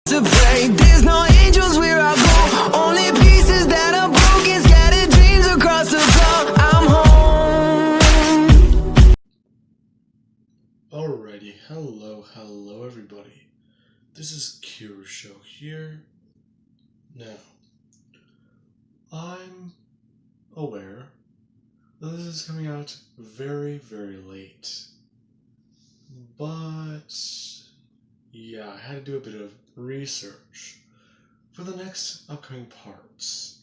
To pray, there's no angels where I go, only pieces that are broken, scattered dreams across the floor. I'm home. Alrighty, hello everybody. This is Show here. Now, I'm aware that this is coming out very late. But yeah, I had to do a bit of research for the next upcoming parts.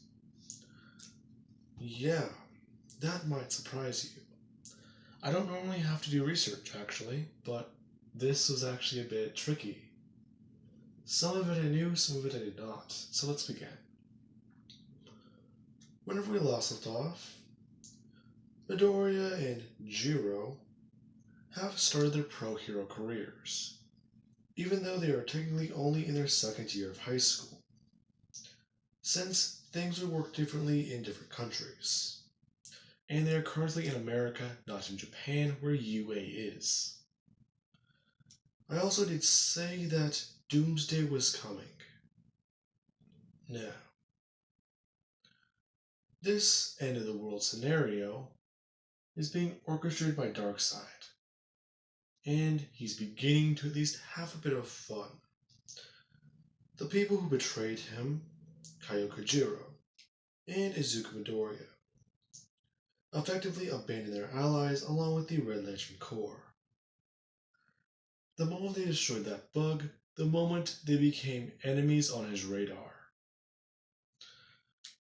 Yeah, that might surprise you. I don't normally have to do research actually, but this was actually a bit tricky. Some of it I knew, some of it I did not. So let's begin. Whenever we last left off, Midoriya and Jiro have started their pro hero careers, even though they are technically only in their second year of high school, since things would work differently in different countries. And they are currently in America, not in Japan, where UA is. I also did say that Doomsday was coming. Now, this end of the world scenario is being orchestrated by Darkseid, and he's beginning to at least have a bit of fun. The people who betrayed him, Kyokujiro and Izuku Midoriya, effectively abandoned their allies along with the Red Lantern Corps. The moment they destroyed that bug, the moment they became enemies on his radar.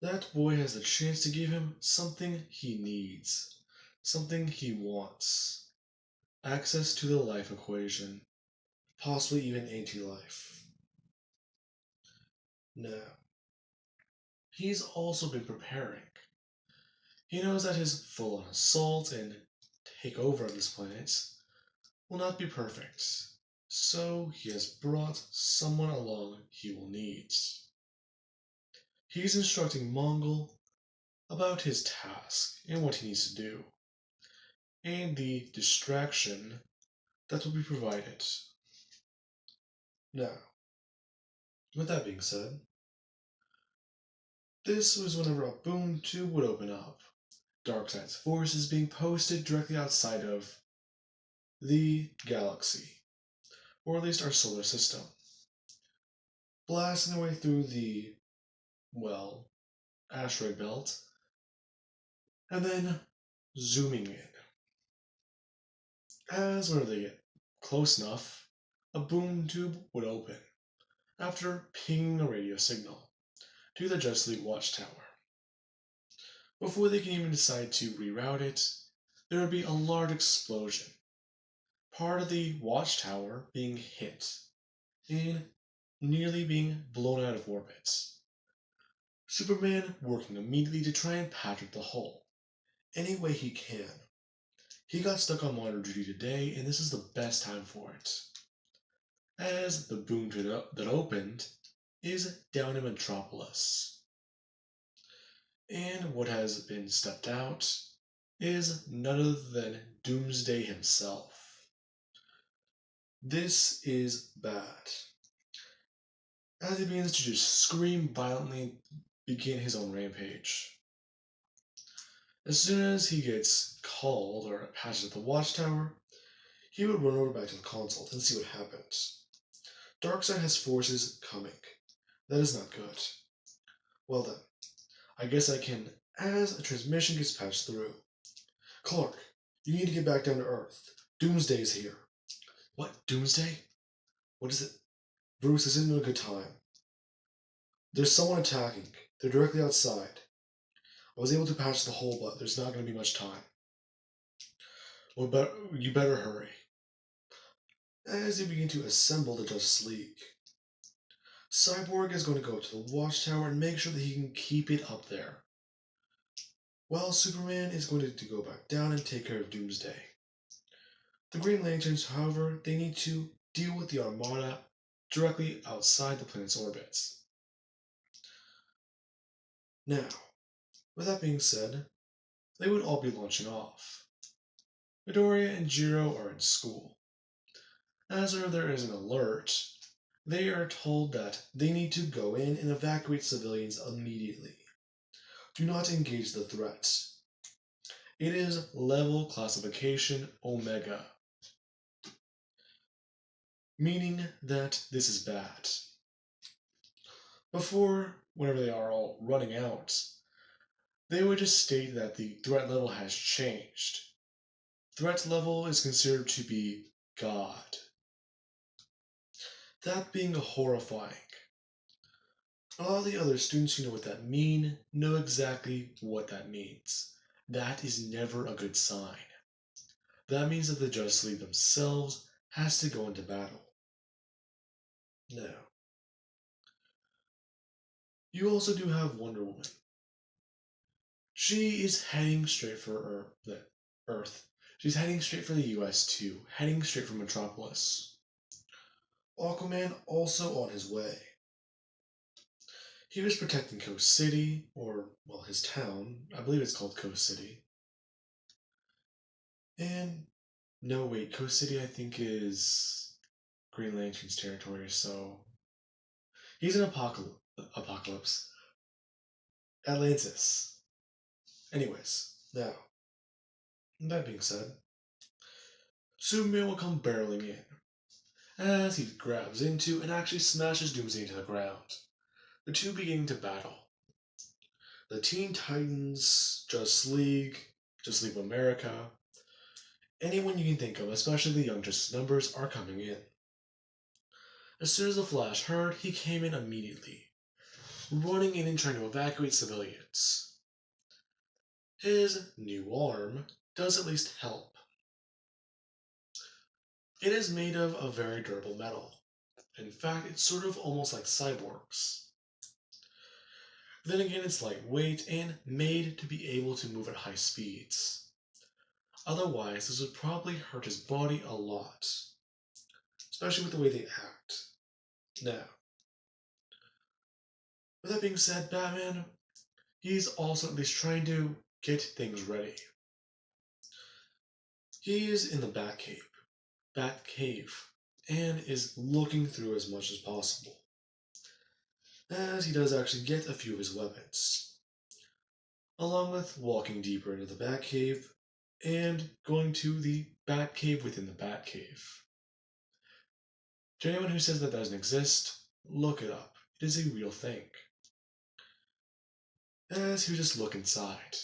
That boy has the chance to give him something he needs, something he wants. Access to the life equation, possibly even anti-life. Now, he's also been preparing. He knows that his full-on assault and takeover of this planet will not be perfect, so he has brought someone along he will need. He's instructing Mongol about his task and what he needs to do, and the distraction that will be provided. Now, with that being said, this was whenever a boom tube would open up. Darkseid's forces being posted directly outside of the galaxy, or at least our solar system, blasting their way through the, asteroid belt, and then zooming in. As whenever they get close enough, a boom tube would open, after pinging a radio signal to the Justice League Watchtower. Before they can even decide to reroute it, there would be a large explosion, part of the Watchtower being hit, and nearly being blown out of orbit. Superman working immediately to try and patch up the hole, any way he can. He got stuck on monitor duty today, and this is the best time for it, as the boom that opened is down in Metropolis. And what has been stepped out is none other than Doomsday himself. This is bad, as he begins to just scream violently and begin his own rampage. As soon as he gets called or patched at the Watchtower, he would run over back to the console and see what happens. Darkseid has forces coming. That is not good. Well then, I guess I can, as a transmission gets patched through. Clark, you need to get back down to Earth. Doomsday is here. What, Doomsday? What is it? Bruce, this isn't a good time. There's someone attacking. They're directly outside. I was able to patch the hole, but there's not going to be much time. Well, you better hurry. As they begin to assemble the Justice League, Cyborg is going to go to the Watchtower and make sure that he can keep it up there, while Superman is going to go back down and take care of Doomsday. The Green Lanterns, however, they need to deal with the Armada directly outside the planet's orbits. Now, with that being said, they would all be launching off. Midoriya and Jiro are in school. As there is an alert They are told that they need to go in and evacuate civilians immediately. Do not engage the threat. It is level classification Omega, meaning that this is bad. Before, whenever they are all running out, they would just state that the threat level has changed. Threat level is considered to be God. That being horrifying. A lot of the other students who know what that mean know exactly what that means. That is never a good sign. That means that the Justice League themselves has to go into battle. No. You also do have Wonder Woman. She is heading straight for Earth. She's heading straight for the US too, heading straight for Metropolis. Aquaman also on his way. He was protecting Coast City, or, well, his town. I believe it's called Coast City. And, no, wait, Coast City I think is Green Lantern's territory, so. He's in Apocalypse. Atlantis. Anyways, now, that being said, Superman will come barreling in, as he grabs into and actually smashes Doomsday into the ground. The two begin to battle. The Teen Titans, Justice League of America, anyone you can think of, especially the Young Justice numbers, are coming in. As soon as the Flash heard, he came in immediately, running in and trying to evacuate civilians. His new arm does at least help. It is made of a very durable metal. In fact, it's sort of almost like cyborgs. Then again, it's lightweight and made to be able to move at high speeds. Otherwise, this would probably hurt his body a lot, especially with the way they act. Now, with that being said, Batman, he's also at least trying to get things ready. He is in the Batcave, and is looking through as much as possible, as he does actually get a few of his weapons, along with walking deeper into the Batcave and going to the Batcave within the Batcave. To anyone who says that doesn't exist, look it up. It is a real thing. As you just look inside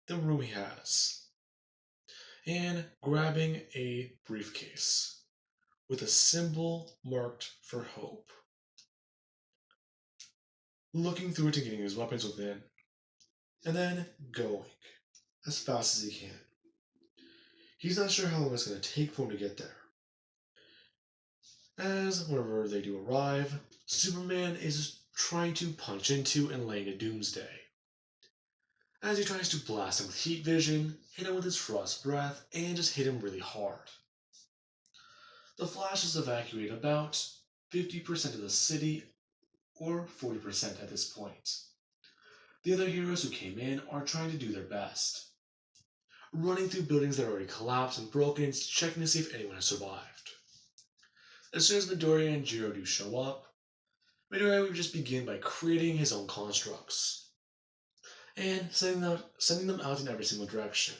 the room he has, and grabbing a briefcase with a symbol marked for hope. Looking through it and getting his weapons within, and then going as fast as he can. He's not sure how long it's going to take for him to get there. As whenever they do arrive, Superman is trying to punch into and lay into Doomsday. As he tries to blast him with heat vision, hit him with his frost breath, and just hit him really hard. The Flash has evacuated about 50% of the city, or 40% at this point. The other heroes who came in are trying to do their best, running through buildings that are already collapsed and broken, checking to see if anyone has survived. As soon as Midoriya and Jiro do show up, Midoriya would just begin by creating his own constructs, and sending them out in every single direction.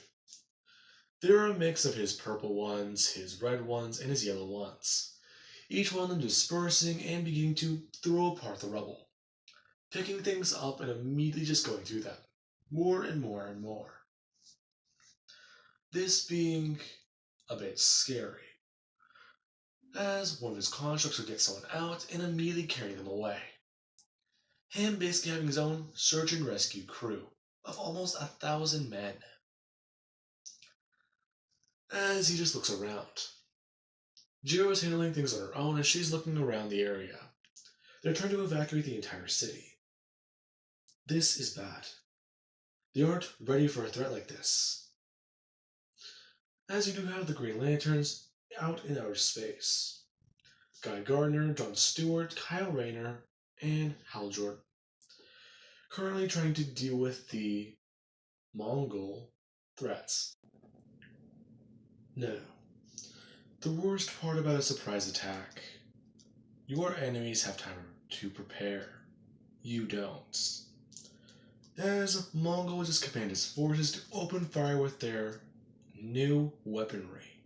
There are a mix of his purple ones, his red ones, and his yellow ones, each one of them dispersing and beginning to throw apart the rubble, picking things up and immediately just going through them, more and more and more. This being a bit scary, as one of his constructs would get someone out and immediately carry them away. Him basically having his own search and rescue crew of almost 1,000 men. As he just looks around, Jiro is handling things on her own as she's looking around the area. They're trying to evacuate the entire city. This is bad. They aren't ready for a threat like this. As you do have the Green Lanterns out in outer space. Guy Gardner, Jon Stewart, Kyle Rayner, and Hal Jordan. Currently trying to deal with the Mongol threats. No. The worst part about a surprise attack Your enemies have time to prepare. You don't. As Mongol just command his forces to open fire with their new weaponry,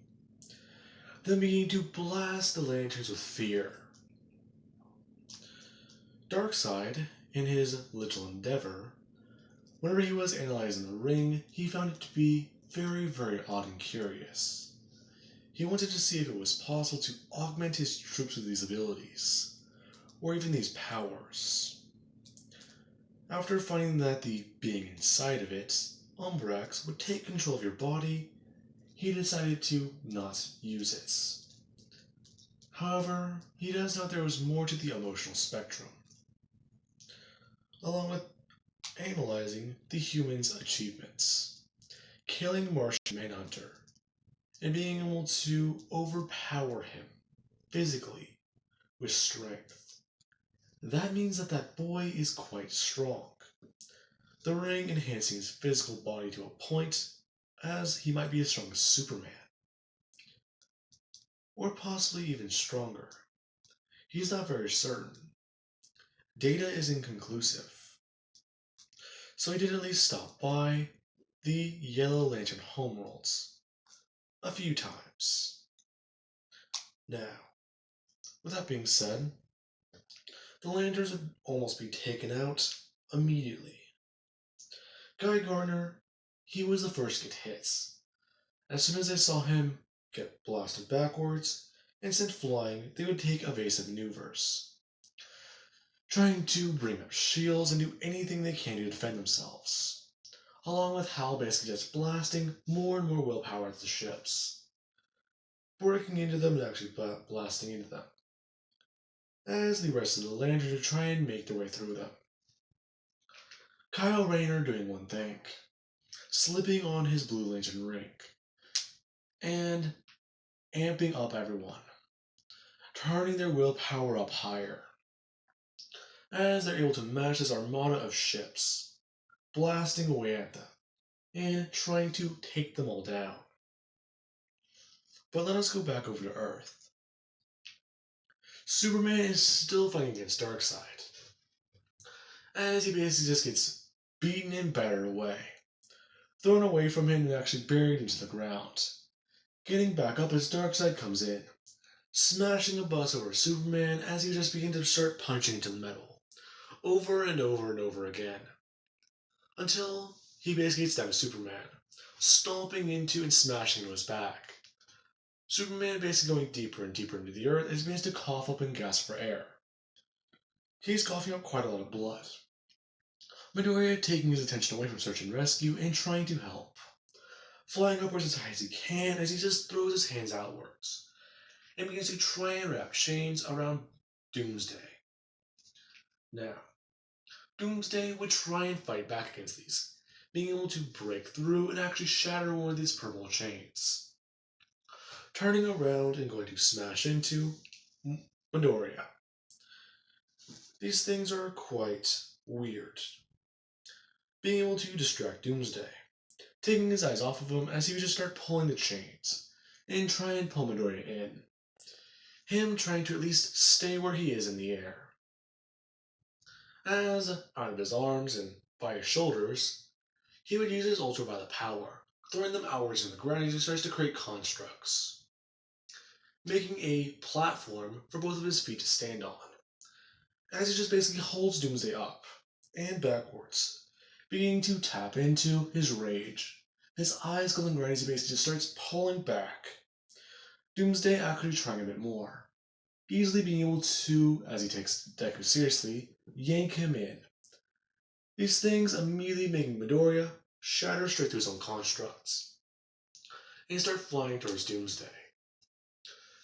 then begin to blast the lanterns with fear. Darkseid, in his little endeavor, whenever he was analyzing the ring, he found it to be very, very odd and curious. He wanted to see if it was possible to augment his troops with these abilities, or even these powers. After finding that the being inside of it, Umbrax, would take control of your body, he decided to not use it. However, he does know there was more to the emotional spectrum, along with analyzing the human's achievements, killing Martian Manhunter, and being able to overpower him physically with strength. That means that that boy is quite strong, the ring enhancing his physical body to a point as he might be as strong as Superman, or possibly even stronger. He's not very certain. Data is inconclusive, so he did at least stop by the Yellow Lantern homeworlds a few times. Now, with that being said, the lanterns would almost be taken out immediately. Guy Gardner, he was the first to get hit. As soon as they saw him get blasted backwards and sent flying, they would take evasive maneuvers, trying to bring up shields and do anything they can to defend themselves, along with Hal basically just blasting more and more willpower at the ships, breaking into them and actually blasting into them, as the rest of the Lanterns would try and make their way through them. Kyle Rayner doing one thing, slipping on his Blue Lantern ring, and amping up everyone, turning their willpower up higher, as they're able to match this armada of ships, blasting away at them, and trying to take them all down. But let us go back over to Earth. Superman is still fighting against Darkseid, as he basically just gets beaten and battered away, thrown away from him and actually buried into the ground, getting back up as Darkseid comes in, smashing a bus over Superman as he just begins to start punching into the metal, over and over and over again, until he basically gets down to Superman, stomping into and smashing into his back. Superman basically going deeper and deeper into the earth as he begins to cough up and gasp for air. He's coughing up quite a lot of blood. Midoriya taking his attention away from search and rescue and trying to help, flying upwards as high as he can as he just throws his hands outwards and begins to try and wrap chains around Doomsday. Now, Doomsday would try and fight back against these, being able to break through and actually shatter one of these purple chains, turning around and going to smash into Midoriya. These things are quite weird. Being able to distract Doomsday, taking his eyes off of him as he would just start pulling the chains and try and pull Midoriya in. Him trying to at least stay where he is in the air. As, out of his arms and by his shoulders, he would use his ultraviolet power, throwing them outwards in the ground as he starts to create constructs, making a platform for both of his feet to stand on, as he just basically holds Doomsday up and backwards, beginning to tap into his rage, his eyes glowing red as he basically just starts pulling back. Doomsday actually trying a bit more, easily being able to, as he takes Deku seriously, yank him in. These things immediately making Midoriya shatter straight through his own constructs, and start flying towards Doomsday.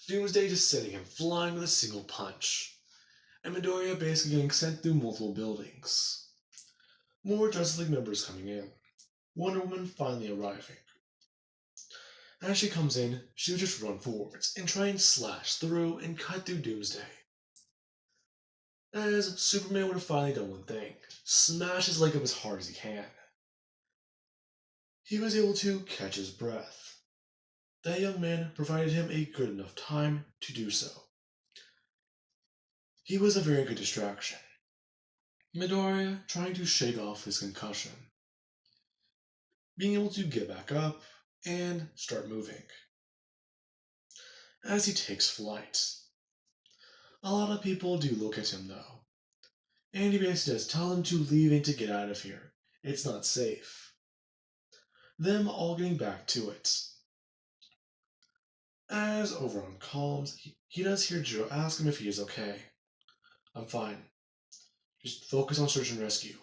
Doomsday just sending him flying with a single punch, and Midoriya basically getting sent through multiple buildings. More Justice League members coming in, Wonder Woman finally arriving. As she comes in, she would just run forwards and try and slash through and cut through Doomsday. As Superman would have finally done one thing, smash his leg up as hard as he can. He was able to catch his breath. That young man provided him a good enough time to do so. He was a very good distraction. Midoriya trying to shake off his concussion, being able to get back up and start moving. As he takes flight, a lot of people do look at him though, and he basically does tell them to leave and to get out of here. It's not safe. Them all getting back to it. As over on comms, he does hear Joe ask him if he is okay. I'm fine. Just focus on search and rescue.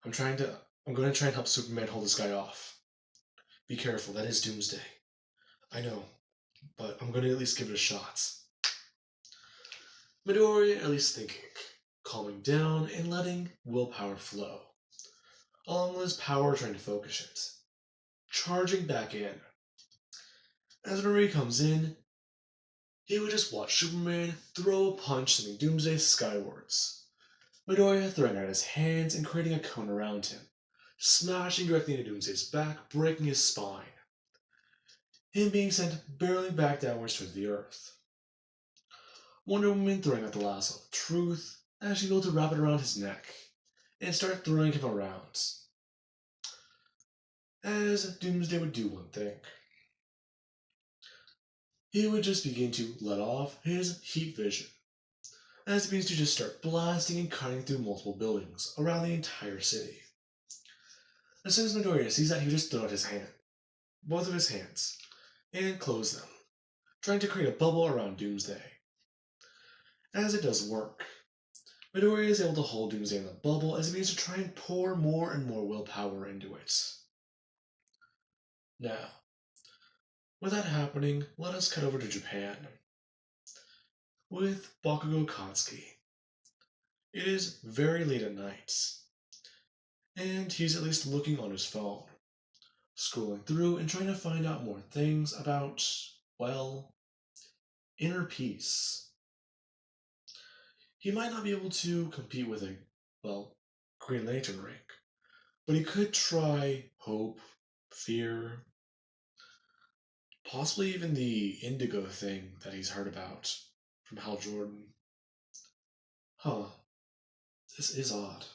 I'm going to try and help Superman hold this guy off. Be careful, that is Doomsday. I know, but I'm going to at least give it a shot. Midoriya at least thinking, calming down and letting willpower flow, along with his power trying to focus it. Charging back in. As Midoriya comes in, he would just watch Superman throw a punch sending Doomsday skywards. Midoriya throwing out his hands and creating a cone around him, smashing directly into Doomsday's back, breaking his spine. Him being sent barreling back downwards towards the earth. Wonder Woman throwing out the lasso of truth as she goes to wrap it around his neck and start throwing him around. As Doomsday would do one thing. He would just begin to let off his heat vision, as he begins to just start blasting and cutting through multiple buildings around the entire city. As soon as Midoriya sees that, he would just throw out his hand, both of his hands, and close them, trying to create a bubble around Doomsday. As it does work, Midoriya is able to hold Doomsday in the bubble as he begins to try and pour more and more willpower into it. Now, with that happening, let us cut over to Japan. With Bakugo Katsuki. It is very late at night, and he's at least looking on his phone, scrolling through and trying to find out more things about, well, inner peace. He might not be able to compete with a, well, Green Lantern rank, but he could try hope, fear, possibly even the indigo thing that he's heard about from Hal Jordan. Huh, this is odd.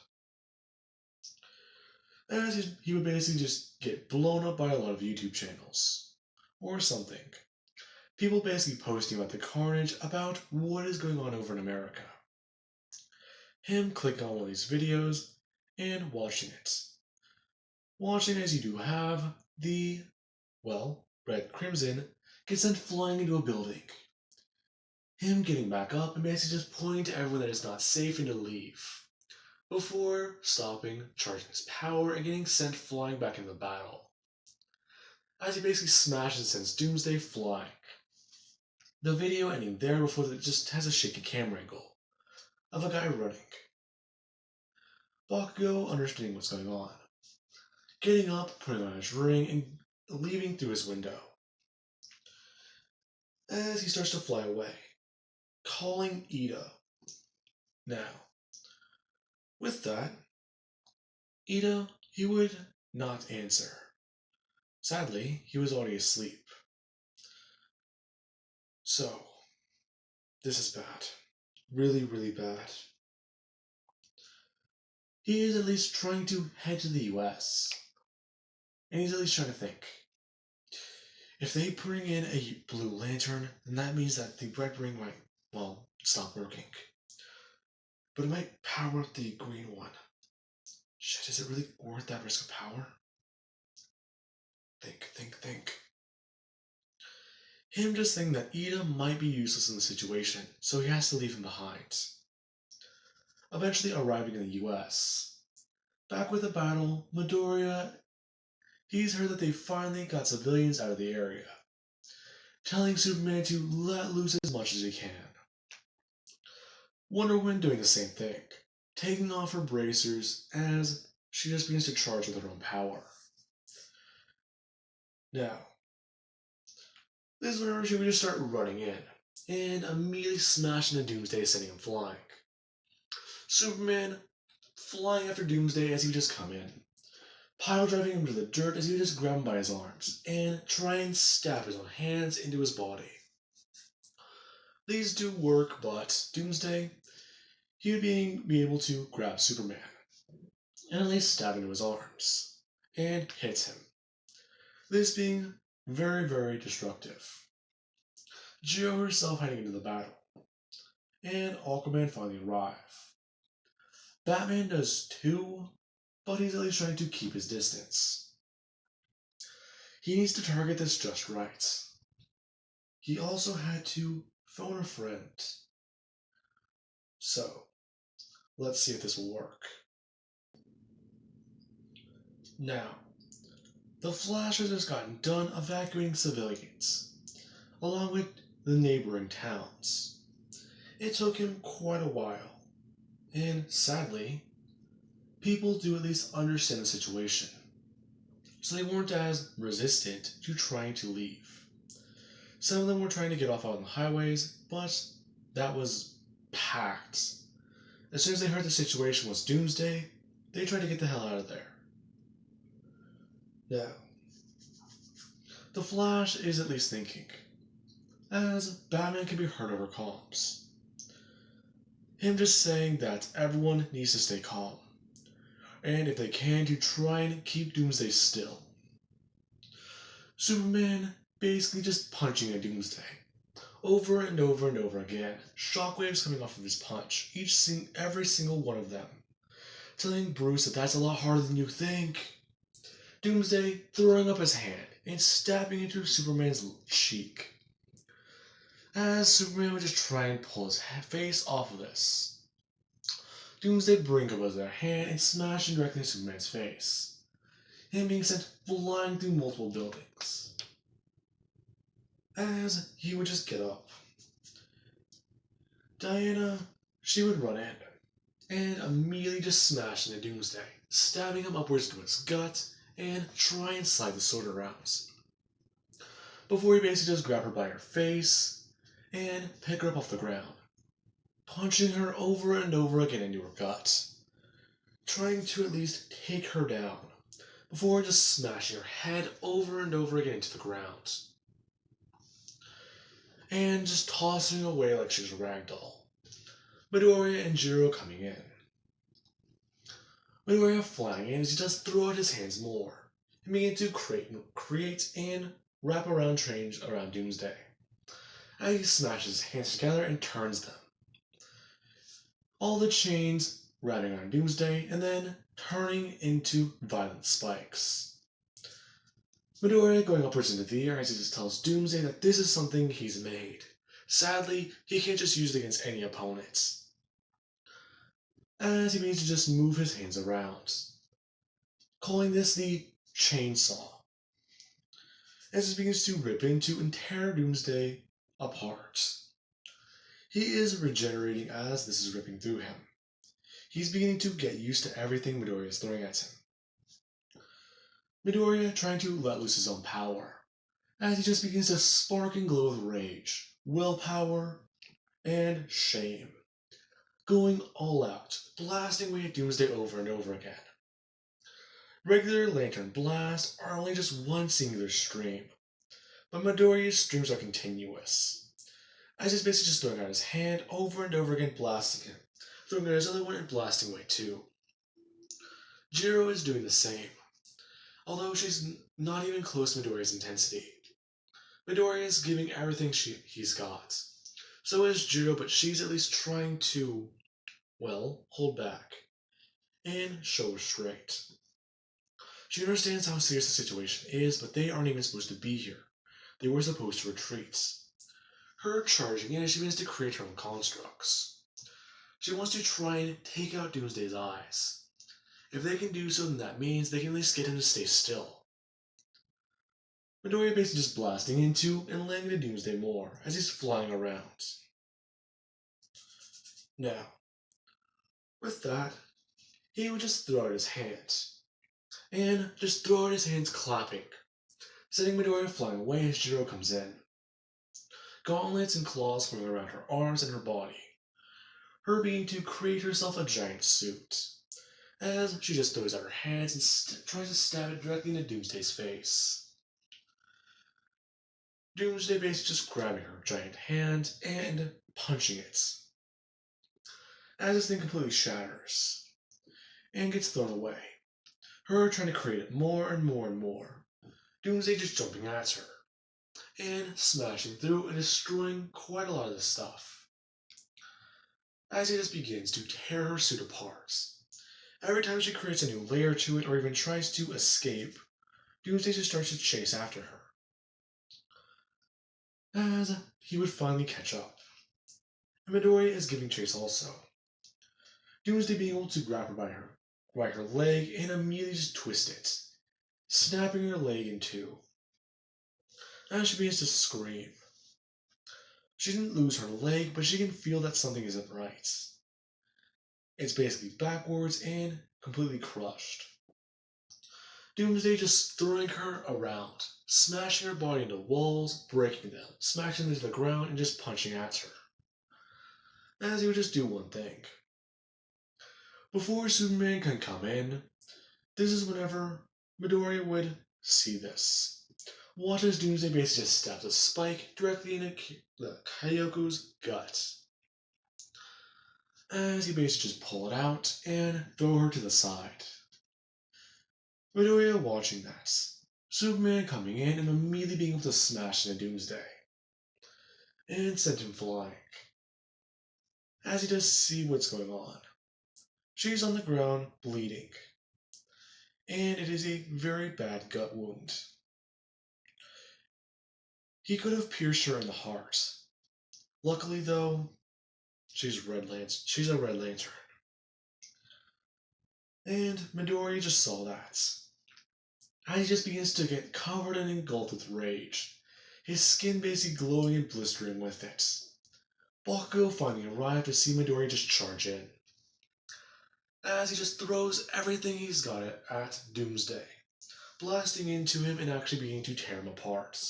As he would basically just get blown up by a lot of YouTube channels, or something. People basically posting about the carnage, about what is going on over in America. Him clicking on one of these videos and watching it. Watching as you do have the, well, Red Crimson get sent flying into a building. Him getting back up and basically just pointing to everyone that is not safe and to leave, before stopping, charging his power, and getting sent flying back into the battle. As he basically smashes and sends Doomsday flying. The video ending there before it just has a shaky camera angle of a guy running. Bakugo understanding what's going on. Getting up, putting on his ring, and leaving through his window. As he starts to fly away, calling Ida. Now, with that, Ida, he would not answer. Sadly, he was already asleep. So, this is bad. Really, really bad. He is at least trying to head to the US. And he's at least trying to think. If they bring in a blue lantern, then that means that the red ring might, well, stop working. But it might power up the green one. Shit, is it really worth that risk of power? Think. Him just thinking that Ida might be useless in the situation, so he has to leave him behind. Eventually arriving in the US. Back with the battle, Midoriya, he's heard that they finally got civilians out of the area, telling Superman to let loose as much as he can. Wonder Woman doing the same thing, taking off her bracers as she just begins to charge with her own power. Now, this is whenever she would just start running in, and immediately smash into Doomsday, sending him flying. Superman flying after Doomsday as he would just come in, pile driving him to the dirt as he would just grab him by his arms, and try and stab his own hands into his body. These do work, but Doomsday, he would be able to grab Superman and at least stab into his arms and hit him. This being very, very destructive. Geo herself heading into the battle, and Aquaman finally arrive. Batman does too, but he's at least trying to keep his distance. He needs to target this just right. He also had to phone a friend. So, let's see if this will work. Now, the Flash has just gotten done evacuating civilians, along with the neighboring towns. It took him quite a while, and sadly, people do at least understand the situation, so they weren't as resistant to trying to leave. Some of them were trying to get off out on the highways, but that was packed. As soon as they heard the situation was doomsday, they tried to get the hell out of there. Now, the Flash is at least thinking, as Batman can be heard over comms. Him just saying that everyone needs to stay calm, and if they can, to try and keep Doomsday still. Superman basically just punching at Doomsday, over and over and over again, shockwaves coming off of his punch, every single one of them, telling Bruce that that's a lot harder than you think. Doomsday throwing up his hand and stabbing into Superman's cheek, as Superman would just try and pull his face off of this. Doomsday brings up their hand and smashing directly into Superman's face, him being sent flying through multiple buildings. As he would just get up, Diana, she would run in and immediately just smash into Doomsday, stabbing him upwards to his gut and try and slide the sword around. Before he basically just grab her by her face and pick her up off the ground, punching her over and over again into her gut, trying to at least take her down, before just smashing her head over and over again into the ground, and just tossing her away like she was a ragdoll. Midoriya and Jiro coming in. Midoriya flying in as he does throw out his hands more, and begin to create and wrap around chains around Doomsday, as he smashes his hands together and turns them. All the chains wrapping around Doomsday and then turning into violent spikes. Midoriya going upwards into the air as he just tells Doomsday that this is something he's made. Sadly, he can't just use it against any opponent, as he begins to just move his hands around, calling this the chainsaw, as he begins to rip into and tear Doomsday apart. He is regenerating as this is ripping through him. He's beginning to get used to everything Midoriya is throwing at him. Midoriya trying to let loose his own power, as he just begins to spark and glow with rage, willpower, and shame, going all out, blasting away at Doomsday over and over again. Regular Lantern blasts are only just one singular stream, but Midoriya's streams are continuous, as he's basically just throwing out his hand over and over again, blasting him, throwing out his other one and blasting away too. Jiro is doing the same, although she's not even close to Midoriya's intensity. Midoriya is giving everything he's got. So is Jiro, but she's at least trying to, well, hold back and show restraint. She understands how serious the situation is, but they aren't even supposed to be here. They were supposed to retreat. Her charging in as she begins to create her own constructs. She wants to try and take out Doomsday's eyes. If they can do so, then that means they can at least get him to stay still. Midoriya basically just blasting into and landing to Doomsday more as he's flying around. Now, with that, he would just throw out his hands, and just throw out his hands clapping, sending Midoriya flying away as Jiro comes in. Gauntlets and claws forming around her arms and her body, her beginning to create herself a giant suit, as she just throws out her hands and tries to stab it directly into Doomsday's face. Doomsday basically just grabbing her giant hand and punching it, as this thing completely shatters and gets thrown away. Her trying to create it more and more and more. Doomsday just jumping at her and smashing through and destroying quite a lot of the stuff. As he just begins to tear her suit apart. Every time she creates a new layer to it or even tries to escape, Doomsday just starts to chase after her. As he would finally catch up. And Midoriya is giving chase also. Doomsday being able to grab her by her leg and immediately just twist it, snapping her leg in two. As she begins to scream. She didn't lose her leg, but she can feel that something isn't right. It's basically backwards and completely crushed. Doomsday just throwing her around, smashing her body into walls, breaking them, smashing them to the ground, and just punching at her. As he would just do one thing. Before Superman can come in, this is whenever Midoriya would see this. Watch as Doomsday basically just stabs a spike directly in the Kyoko's gut. As he basically just pull it out and throw her to the side. Midoriya watching that. Superman coming in and immediately being able to smash into Doomsday. And send him flying. As he does see what's going on. She's on the ground, bleeding. And it is a very bad gut wound. He could have pierced her in the heart. Luckily, though, she's a Red Lantern. And Midoriya just saw that. As he just begins to get covered and engulfed with rage, his skin basically glowing and blistering with it. Bakugo finally arrived to see Midoriya just charge in. As he just throws everything he's got at Doomsday, blasting into him and actually beginning to tear him apart.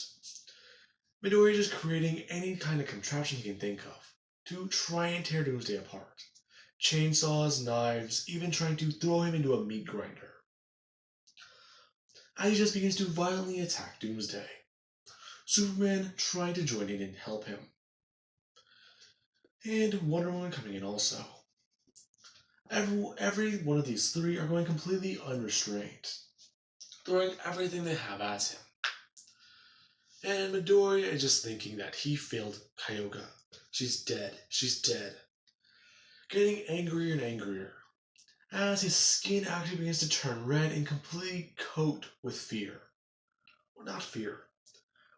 Midoriya just creating any kind of contraption he can think of to try and tear Doomsday apart. Chainsaws, knives, even trying to throw him into a meat grinder. As he just begins to violently attack Doomsday. Superman trying to join in and help him. And Wonder Woman coming in also. Every one of these three are going completely unrestrained, throwing everything they have at him. And Midoriya is just thinking that he failed Kyoka. She's dead. She's dead. Getting angrier and angrier, as his skin actually begins to turn red and completely coat with fear. Or not fear,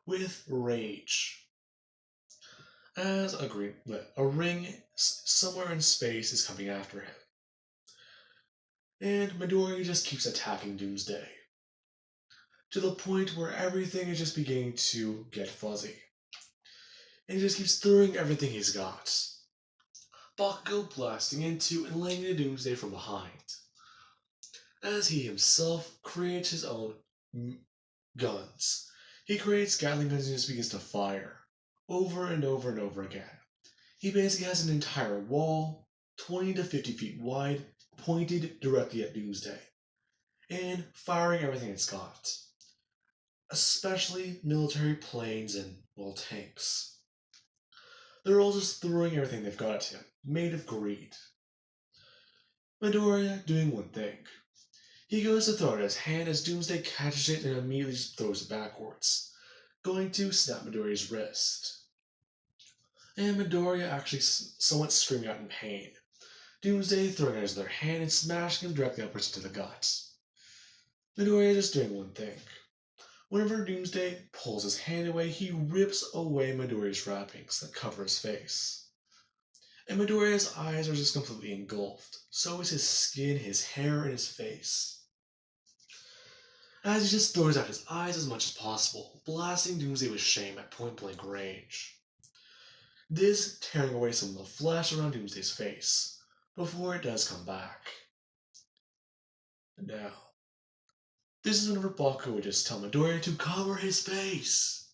with rage. As a ring somewhere in space is coming after him. And Midoriya just keeps attacking Doomsday. To the point where everything is just beginning to get fuzzy. And he just keeps throwing everything he's got. Bakugo blasting into and laying into Doomsday from behind. As he himself creates his own guns. He creates Gatling guns and just begins to fire. Over and over and over again. He basically has an entire wall, 20 to 50 feet wide, pointed directly at Doomsday. And firing everything it's got. Especially military planes and, well, tanks. They're all just throwing everything they've got at him, made of greed. Midoriya doing one thing. He goes to throw it at his hand as Doomsday catches it and immediately just throws it backwards, going to snap Midoriya's wrist. And Midoriya actually somewhat screaming out in pain. Doomsday throwing at his other hand and smashing him directly upwards into the guts. Midoriya just doing one thing. Whenever Doomsday pulls his hand away, he rips away Midoriya's wrappings that cover his face. And Midoriya's eyes are just completely engulfed. So is his skin, his hair, and his face. As he just throws out his eyes as much as possible, blasting Doomsday with shame at point-blank range. This tearing away some of the flesh around Doomsday's face, before it does come back. And now, this is whenever Bakugo would just tell Midoriya to cover his face.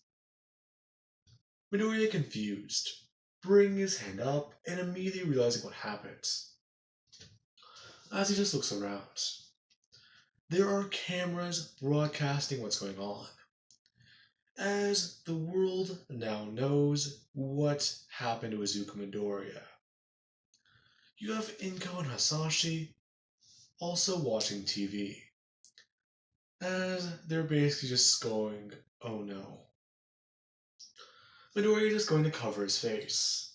Midoriya confused, bringing his hand up and immediately realizing what happened. As he just looks around, there are cameras broadcasting what's going on. as the world now knows what happened to Izuku Midoriya. You have Inko and Hasashi also watching TV, as they're basically just going, oh no. Midoriya is going to cover his face,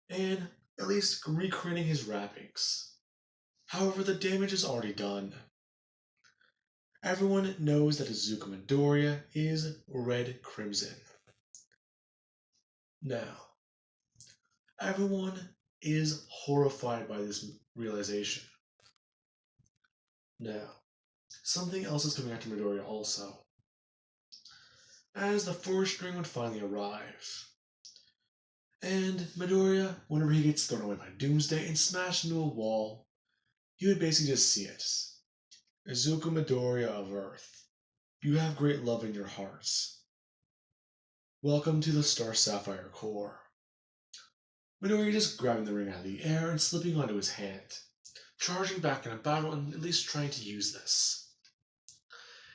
and at least recreating his wrappings. However, the damage is already done. Everyone knows that Izuku Midoriya is red crimson. Now, everyone is horrified by this realization. Now, something else is coming after Midoriya also. As the forest ring would finally arrive. And Midoriya, whenever he gets thrown away by Doomsday and smashed into a wall, you would basically just see it. Izuku Midoriya of Earth, you have great love in your hearts. Welcome to the Star Sapphire Core. Midoriya just grabbing the ring out of the air and slipping onto his hand, charging back in a battle and at least trying to use this.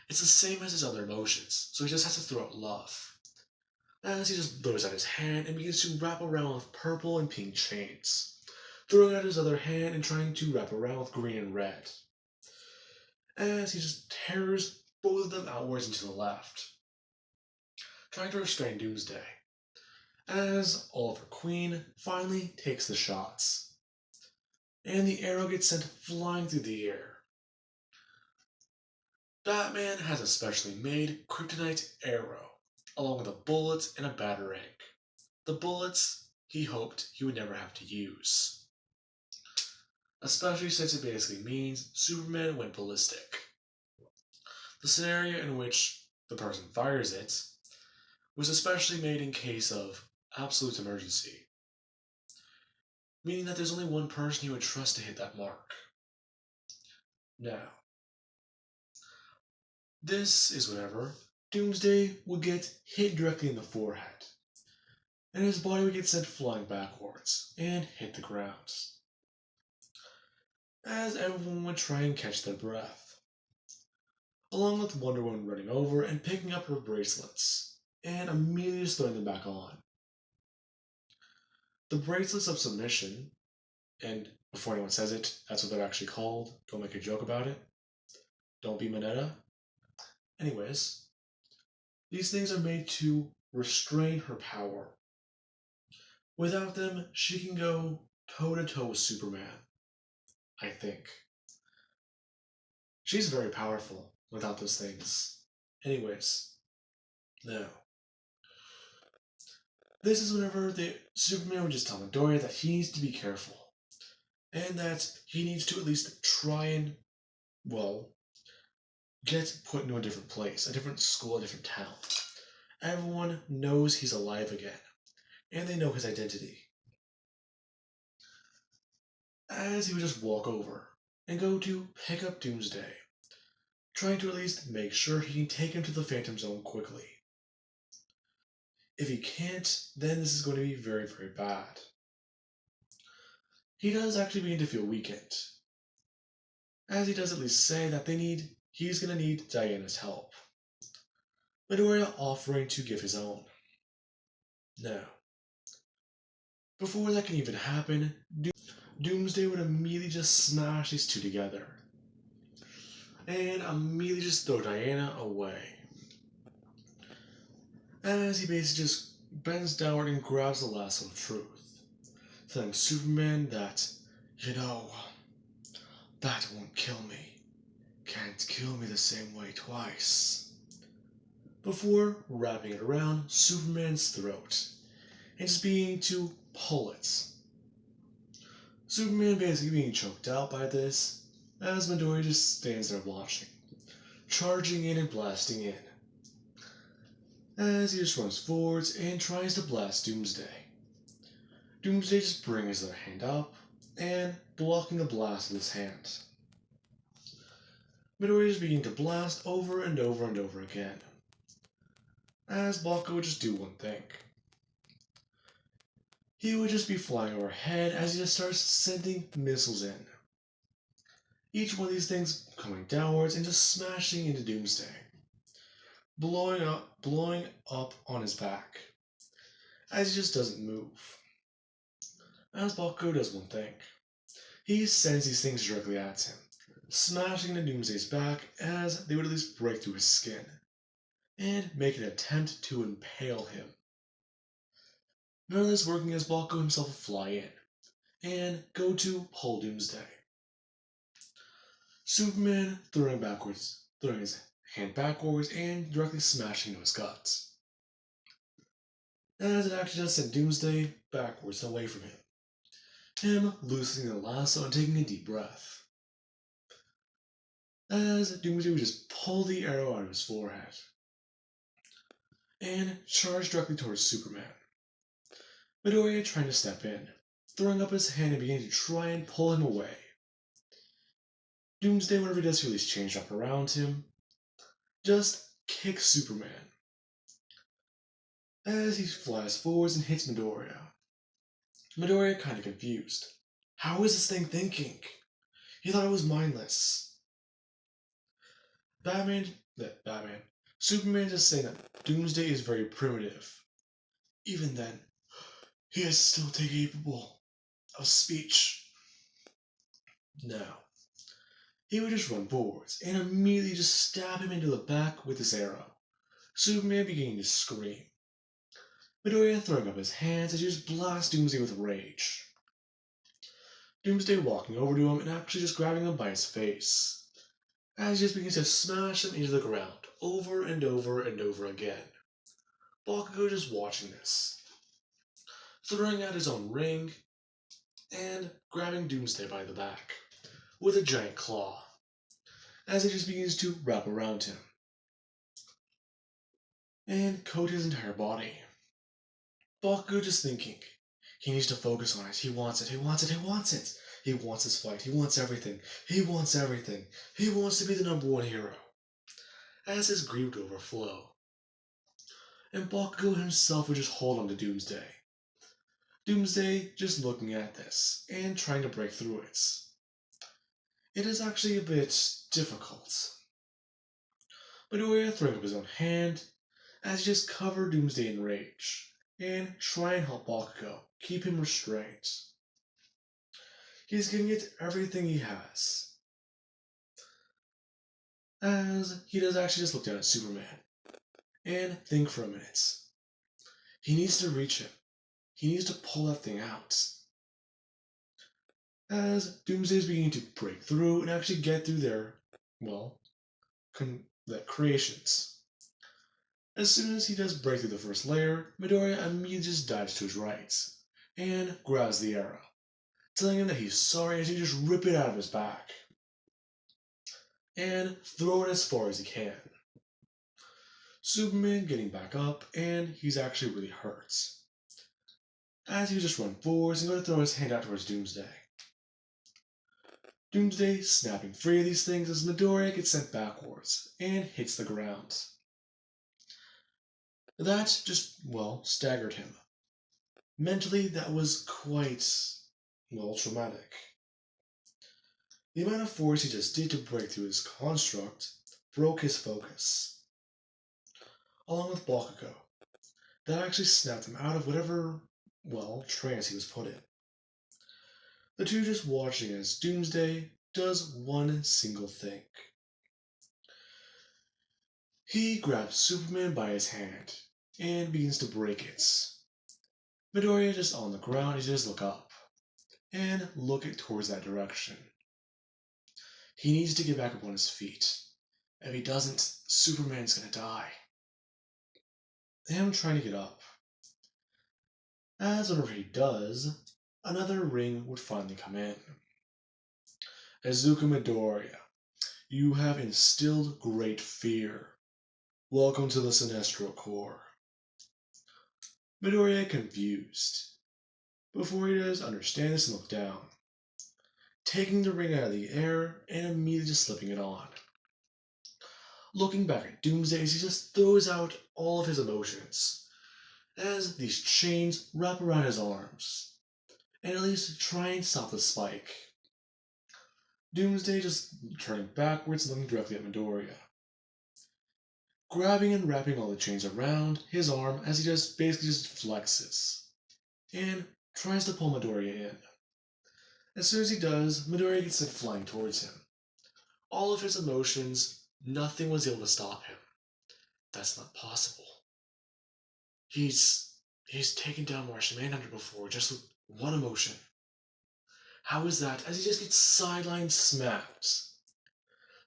It's the same as his other emotions, so he just has to throw out love. As he just throws out his hand and begins to wrap around with purple and pink chains, throwing out his other hand and trying to wrap around with green and red. As he just tears both of them outwards and to the left, trying to restrain Doomsday. As Oliver Queen finally takes the shots, and the arrow gets sent flying through the air. Batman has a specially made kryptonite arrow, along with a bullet and a batarang. The bullets he hoped he would never have to use. Especially since it basically means Superman went ballistic. The scenario in which the person fires it was especially made in case of absolute emergency, meaning that there's only one person he would trust to hit that mark. Now, this is whenever Doomsday would get hit directly in the forehead, and his body would get sent flying backwards and hit the ground, as everyone would try and catch their breath, along with Wonder Woman running over and picking up her bracelets, and immediately just throwing them back on. The bracelets of submission, and before anyone says it, that's what they're actually called, don't make a joke about it, don't be Mineta. Anyways, these things are made to restrain her power. Without them, she can go toe-to-toe with Superman, I think. She's very powerful without those things. Anyways, now, this is whenever Superman would just tell Midoriya that he needs to be careful, and that he needs to at least try and, well, get put into a different place, a different school, a different town. Everyone knows he's alive again, and they know his identity. As he would just walk over and go to pick up Doomsday, trying to at least make sure he can take him to the Phantom Zone quickly. If he can't, then this is going to be very, very bad. He does actually begin to feel weakened, as he does at least say that he's going to need Diana's help. Midoriya offering to give his own. Now, before that can even happen, Doomsday would immediately just smash these two together, and immediately just throw Diana away. As he basically just bends downward and grabs the lasso of truth, telling Superman that, that won't kill me. Can't kill me the same way twice. Before wrapping it around Superman's throat, and just beginning to pull it. Superman basically being choked out by this, as Midoriya just stands there watching, charging in and blasting in. As he just runs forwards and tries to blast Doomsday. Doomsday just brings their hand up and blocking the blast with his hand. Midoriya is beginning to blast over and over and over again, as Baka would just do one thing. He would just be flying overhead as he just starts sending missiles in. Each one of these things coming downwards and just smashing into Doomsday. blowing up on his back, as he just doesn't move. As Bakugo does one thing, he sends these things directly at him, smashing into Doomsday's back as they would at least break through his skin, and make an attempt to impale him. None of this working as Bakugo himself will fly in, and go to pull Doomsday. Superman throwing his hand backwards and directly smashing into his guts. As it actually does send Doomsday backwards and away from him loosening the lasso and taking a deep breath. As Doomsday would just pull the arrow out of his forehead and charge directly towards Superman. Midoriya trying to step in, throwing up his hand and beginning to try and pull him away. Doomsday, whenever he does feel these change up around him, just kicks Superman as he flies forwards and hits Midoriya. Midoriya kind of confused. How is this thing thinking? He thought it was mindless. Superman just saying that Doomsday is very primitive. Even then, he is still capable of speech. Now, he would just run forwards and immediately just stab him into the back with his arrow. Superman beginning to scream. Midoriya throwing up his hands as he just blasts Doomsday with rage. Doomsday walking over to him and actually just grabbing him by his face, as he just begins to smash him into the ground over and over and over again. Bakugo just watching this, throwing out his own ring and grabbing Doomsday by the back with a giant claw, as he just begins to wrap around him and coat his entire body. Bakugo just thinking, he needs to focus on it. He wants it. He wants it. He wants it. He wants his fight. He wants everything. He wants everything. He wants to be the #1 hero. As his greed would overflow, and Bakugo himself would just hold on to Doomsday. Doomsday just looking at this and trying to break through it. It is actually a bit difficult. Midoriya throwing up his own hand as he just covered Doomsday in rage and try and help Bakugo keep him restrained. He's giving it everything he has, as he does actually just look down at Superman and think for a minute. He needs to reach him. He needs to pull that thing out. As Doomsday is beginning to break through and actually get through their, creations. As soon as he does break through the first layer, Midoriya immediately just dives to his right and grabs the arrow, telling him that he's sorry as he just rip it out of his back and throw it as far as he can. Superman getting back up and he's actually really hurt, as he just run forwards and go to throw his hand out towards Doomsday. Doomsday snapping free of these things as Midoriya gets sent backwards and hits the ground. That just, staggered him. Mentally, that was quite, traumatic. The amount of force he just did to break through his construct broke his focus. Along with Bakugo, that actually snapped him out of whatever, trance he was put in. The two just watching as Doomsday does one single thing. He grabs Superman by his hand and begins to break it. Midoriya just on the ground, he just look up and look towards that direction. He needs to get back up on his feet. If he doesn't, Superman's gonna die. Him trying to get up. As whenever he does, another ring would finally come in. Izuku Midoriya, you have instilled great fear. Welcome to the Sinestro Corps. Midoriya confused. Before he does understand this and look down, taking the ring out of the air and immediately just slipping it on. Looking back at Doomsday as he just throws out all of his emotions, as these chains wrap around his arms, and at least try and stop the spike. Doomsday just turning backwards and looking directly at Midoriya. grabbing and wrapping all the chains around his arm as he basically flexes and tries to pull Midoriya in. As soon as he does, Midoriya gets sent flying towards him. All of his emotions, nothing was able to stop him. That's not possible. He's taken down Martian Manhunter before, just with one emotion. How is that? As he just gets sideline smacked.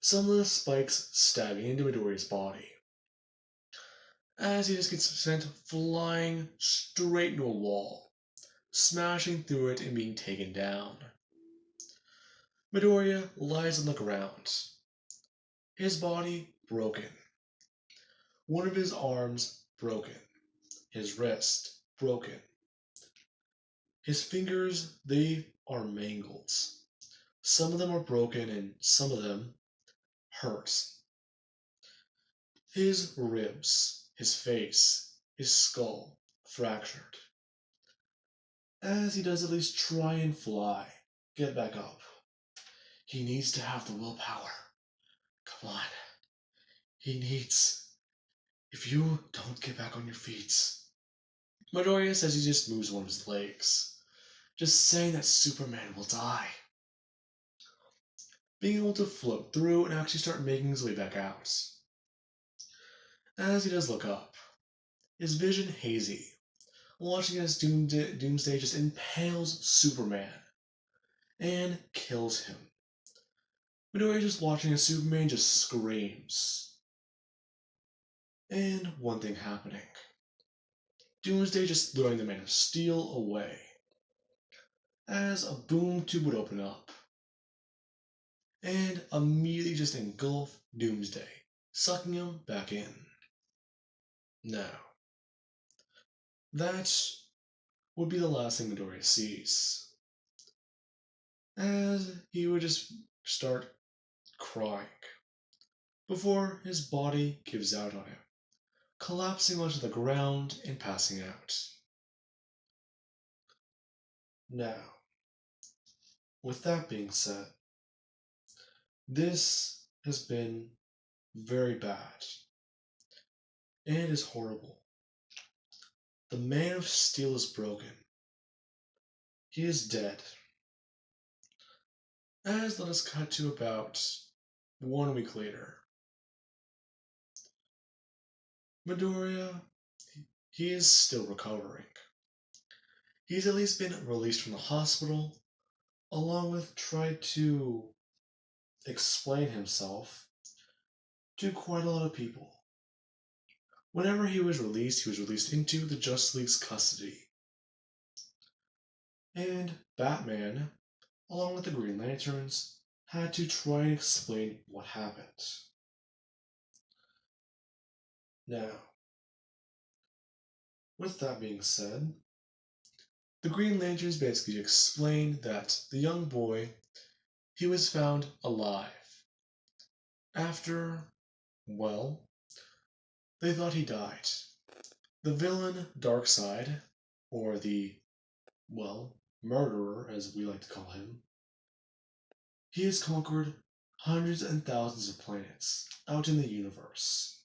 Some of the spikes stabbing into Midoriya's body. As he just gets sent flying straight into a wall, smashing through it and being taken down. Midoriya lies on the ground, his body broken. One of his arms broken, his wrist broken. His fingers, they are mangled. Some of them are broken and some of them hurt. His ribs, his face, his skull fractured. As he does at least try and fly, get back up. He needs to have the willpower. Come on. He needs. If you don't get back on your feet. Midoriya says he just moves one of his legs, just saying that Superman will die. Being able to float through and actually start making his way back out. As he does look up, his vision hazy, watching as Doomsday just impales Superman and kills him. Midoriya just watching as Superman just screams. And one thing happening. Doomsday just throwing the Man of Steel away. As a boom tube would open up. And immediately just engulf Doomsday, sucking him back in. Now, that would be the last thing Midoriya sees. As he would just start crying before his body gives out on him, collapsing onto the ground and passing out. Now, with that being said, this has been very bad and it is horrible. The Man of Steel is broken. He is dead. As let us cut to about 1 week later. Midoriya, he is still recovering. He's at least been released from the hospital, along with tried to explain himself to quite a lot of people. Whenever he was released into the Justice League's custody. And Batman, along with the Green Lanterns, had to try and explain what happened. Now, with that being said, the Green Lanterns basically explained that the young boy, he was found alive. After, well, they thought he died. The villain, Darkseid, or the, well, murderer as we like to call him, he has conquered hundreds and thousands of planets out in the universe.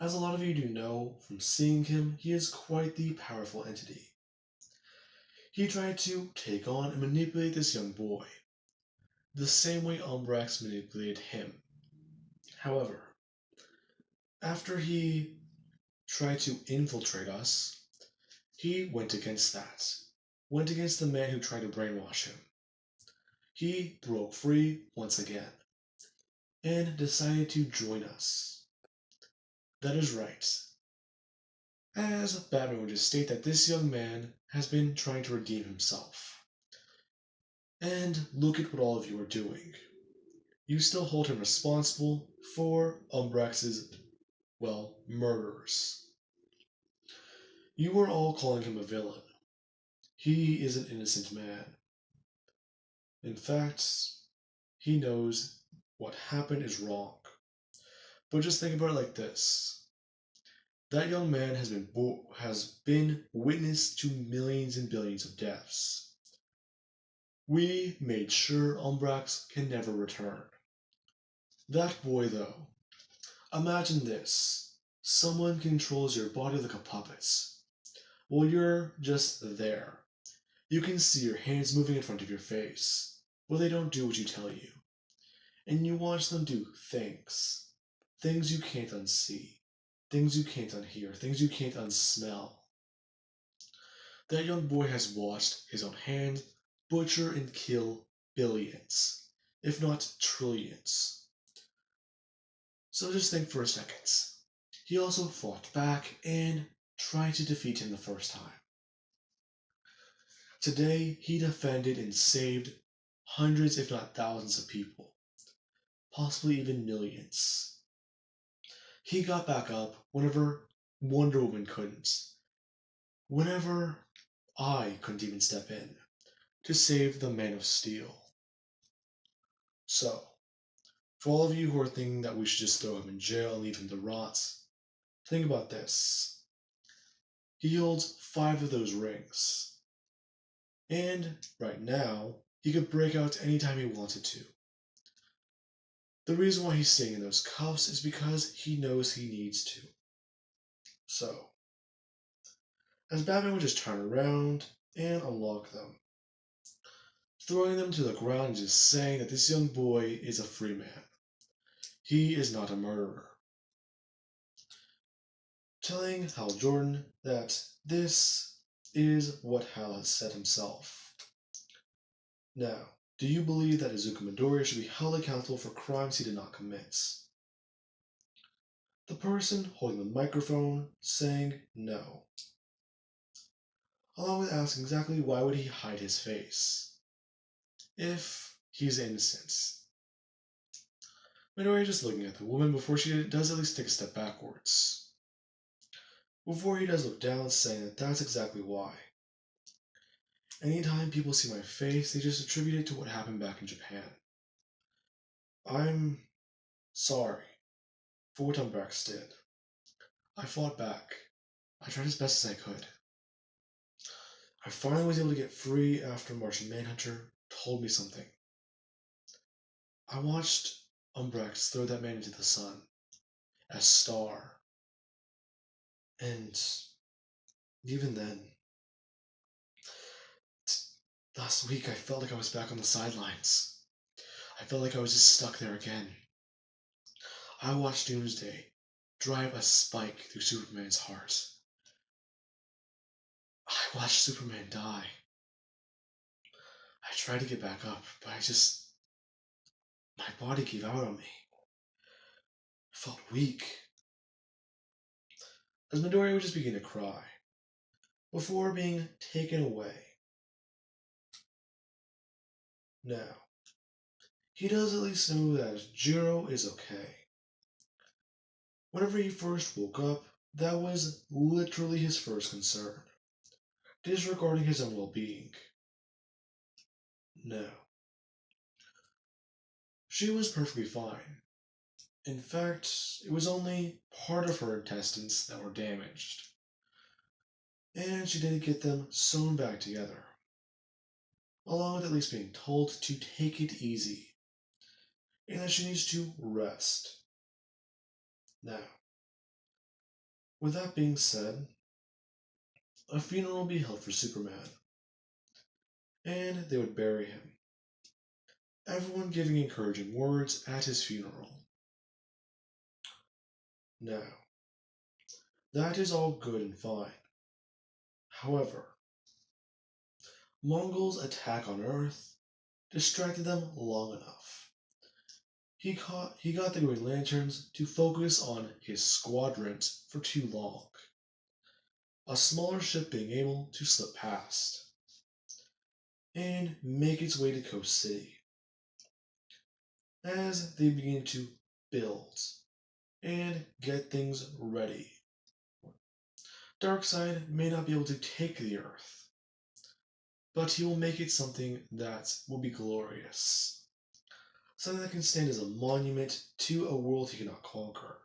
As a lot of you do know from seeing him, he is quite the powerful entity. He tried to take on and manipulate this young boy, the same way Umbrax manipulated him. However, after he tried to infiltrate us, he went against that. Went against the man who tried to brainwash him. He broke free once again, and decided to join us. That is right. As Batman would just state that this young man has been trying to redeem himself. And look at what all of you are doing. You still hold him responsible for Umbrax's, well, murders. You are all calling him a villain. He is an innocent man. In fact, he knows what happened is wrong. But just think about it like this. That young man has been witness to millions and billions of deaths. We made sure Umbrax can never return. That boy, though, Imagine this. Someone controls your body like a puppet. Well, you're just there. You can see your hands moving in front of your face, but they don't do what you tell you. And you watch them do things. Things you can't unsee. Things you can't unhear. Things you can't unsmell. That young boy has watched his own hand butcher and kill billions, if not trillions. So just think for a second. He also fought back and tried to defeat him the first time. Today, he defended and saved hundreds, if not thousands, of people, possibly even millions. He got back up whenever Wonder Woman couldn't, whenever I couldn't even step in to save the Man of Steel. So, for all of you who are thinking that we should just throw him in jail and leave him to rot, think about this. He holds 5 of those rings. And right now, he could break out anytime he wanted to. The reason why he's staying in those cuffs is because he knows he needs to. So, as Batman would just turn around and unlock them, throwing them to the ground and just saying that this young boy is a free man. He is not a murderer. Telling Hal Jordan that this is what Hal has said himself. Now, do you believe that Izuku Midoriya should be held accountable for crimes he did not commit? The person holding the microphone saying no, along with asking exactly why would he hide his face if he's innocent. Midoriya just looking at the woman before she does at least take a step backwards. Before he does look down, saying that that's exactly why. Anytime people see my face, they just attribute it to what happened back in Japan. I'm sorry for what Umbrax did. I fought back. I tried as best as I could. I finally was able to get free after Martian Manhunter told me something. I watched Umbrax throw that man into the sun as Star. And even then, last week I felt like I was back on the sidelines. I felt like I was just stuck there again. I watched Doomsday drive a spike through Superman's heart. I watched Superman die. I tried to get back up, but my body gave out on me. I felt weak. As Midoriya would just begin to cry, before being taken away. Now, he does at least know that Jiro is okay. Whenever he first woke up, that was literally his first concern, disregarding his own well-being. No. She was perfectly fine. In fact, it was only part of her intestines that were damaged. And she did get them sewn back together, along with at least being told to take it easy, and that she needs to rest. Now, with that being said, a funeral will be held for Superman, and they would bury him. Everyone giving encouraging words at his funeral. Now, that is all good and fine. However, Mongol's attack on Earth distracted them long enough. He got the Green Lanterns to focus on his squadrons for too long. A smaller ship being able to slip past and make its way to Coast City. As they begin to build and get things ready. Darkseid may not be able to take the Earth, but he will make it something that will be glorious. Something that can stand as a monument to a world he cannot conquer.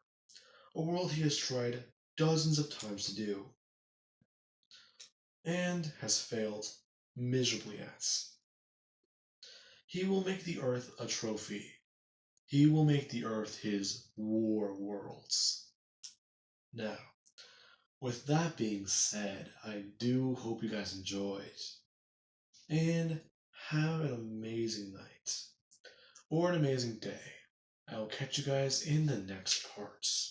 A world he has tried dozens of times to do, and has failed miserably at. He will make the Earth a trophy. He will make the Earth his war worlds. Now, with that being said, I do hope you guys enjoyed. And have an amazing night. Or an amazing day. I will catch you guys in the next parts.